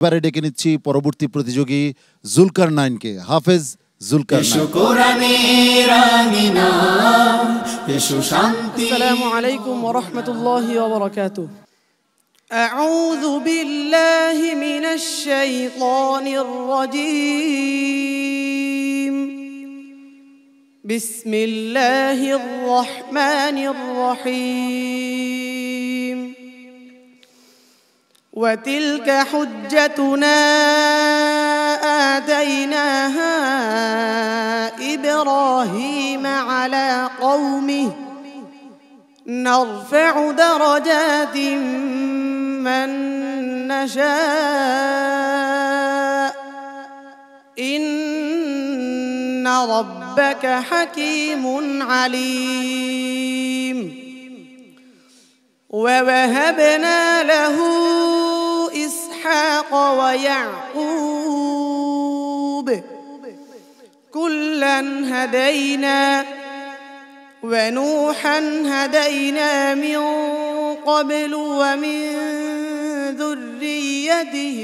প্যারে ডেকে নিচ্ছি পরবর্তী প্রতিযোগী জুলকারনাইনকে। হাফেজ আসসালামু আলাইকুম ওয়া রাহমাতুল্লাহি ওয়া বারাকাতুহু। আউযু বিল্লাহি মিনাশ শাইতানির রাজীম। বিসমিল্লাহির রাহমানির রহিম। وتلك حجتنا آتيناها إبراهيم على قومه نرفع درجات من نشاء إن ربك حكيم عليم. ووهبنا له إسحاق ويعقوب كلا هدينا ونوحا هدينا من قبل ومن ذريته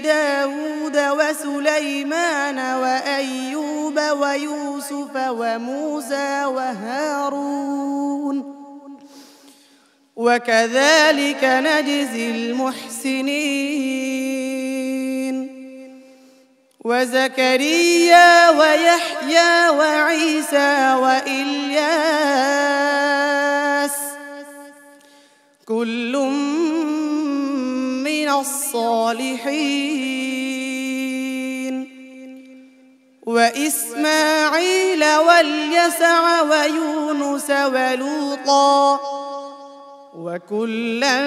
داود وسليمان وأيوب ويوسف وموسى وهارون وكذلك نجزي المحسنين. وزكريا ويحيى وعيسى وإلياس كل من الصالحين. وإسماعيل واليسع ويونس ولوطا وكلا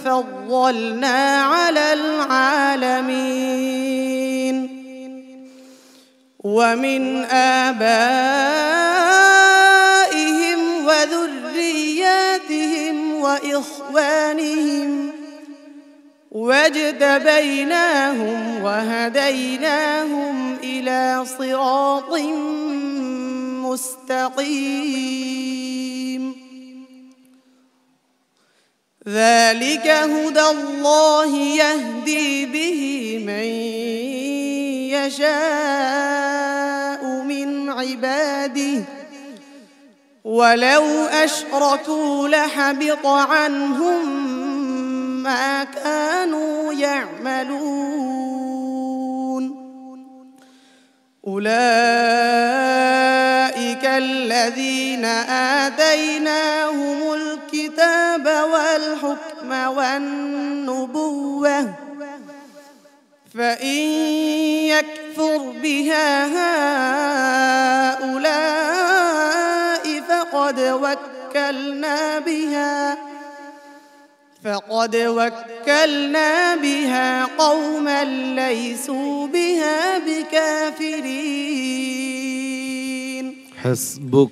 فضلنا على العالمين. ومن آبائهم وذرياتهم وإخوانهم واجتبيناهم وهديناهم إلى صراط مستقيم. ذلك هدى الله يهدي به من يشاء من عباده ولو أشركوا لحبط عنهم ما كانوا يعملون. أولئك الذين آتيناهم الكتاب والحكم والنبوة فإن يكفر بها هؤلاء فقد وكلنا بها قوما ليسوا بها بكافرين. حسبك.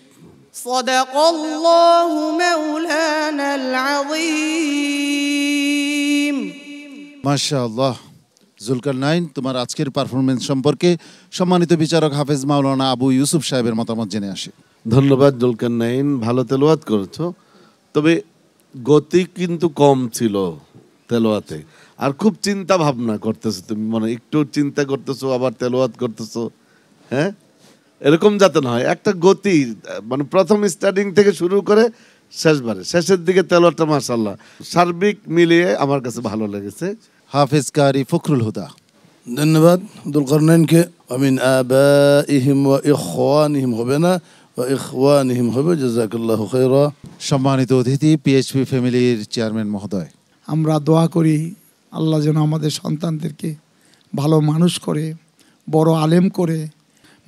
صدق الله مولانا العظيم. মাশাআল্লাহ। জুলকারনাইন, তোমার আজকের পারফরমেন্স সম্পর্কে সম্মানিত বিচারক হাফেজ মাওলানা আবু ইউসুফ সাহেবের মতামত জেনে আসে। ধন্যবাদ জুলকারনাইন, ভালো তেলাওয়াত করেছো, তবে গতি কিন্তু কম ছিল তেলাওয়াতে, আর খুব চিন্তা ভাবনা করতেছো তুমি, মানে একটু চিন্তা করতেছো আবার তেলাওয়াত করতেছো। হ্যাঁ, এরকম যাতে না হয়। একটা গতি, মানে প্রথম স্টার্টিং থেকে শুরু করে শেষের দিকে তেলাওয়াতটা মাশাআল্লাহ সার্বিক মিলিয়ে আমার কাছে ভালো লেগেছে। হাফেজ কারি ফখরুল হুদা। ধন্যবাদ জুলকারনাইনকে। আমিন আবাইহিম ওয়া ইখওয়ানিহিম হবে না, ওয়া ইখওয়ানিহিম হবে। জাযাকাল্লাহু খায়রা। সম্মানিত অতিথি পিএইচপি ফ্যামিলির চেয়ারম্যান মহোদয়, আমরা দোয়া করি আল্লাহ যেন আমাদের সন্তানদেরকে ভালো মানুষ করে, বড় আলেম করে,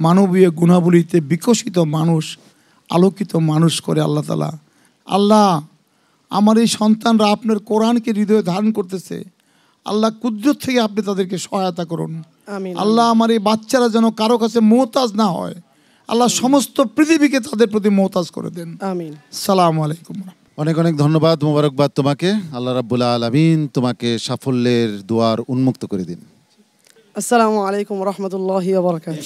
মানবীয় গুণাবলীতে বিকশিত মানুষ, আলোকিত মানুষ করে। আল্লাহ তাআলা, আল্লাহ আমার এই সন্তানরা আপনার কোরআনকে হৃদয়ে ধারণ করতেছে, আল্লাহ কুদরত থেকে আপনি তাদেরকে সহায়তা করুন। আল্লাহ আমার এই বাচ্চারা যেন কারো কাছে মোহতাজ না হয়, আল্লাহ সমস্ত পৃথিবীকে তাদের প্রতি মোহতাজ করে দেন। আমিন। আসসালামু আলাইকুম। অনেক অনেক ধন্যবাদ, মোবারকবাদ তোমাকে। আল্লাহ রাব্বুল আলামিন তোমাকে সাফল্যের দুয়ার উন্মুক্ত করে দিন। আসসালামু আলাইকুম ওয়া রাহমাতুল্লাহি ওয়া বারাকাতুহু।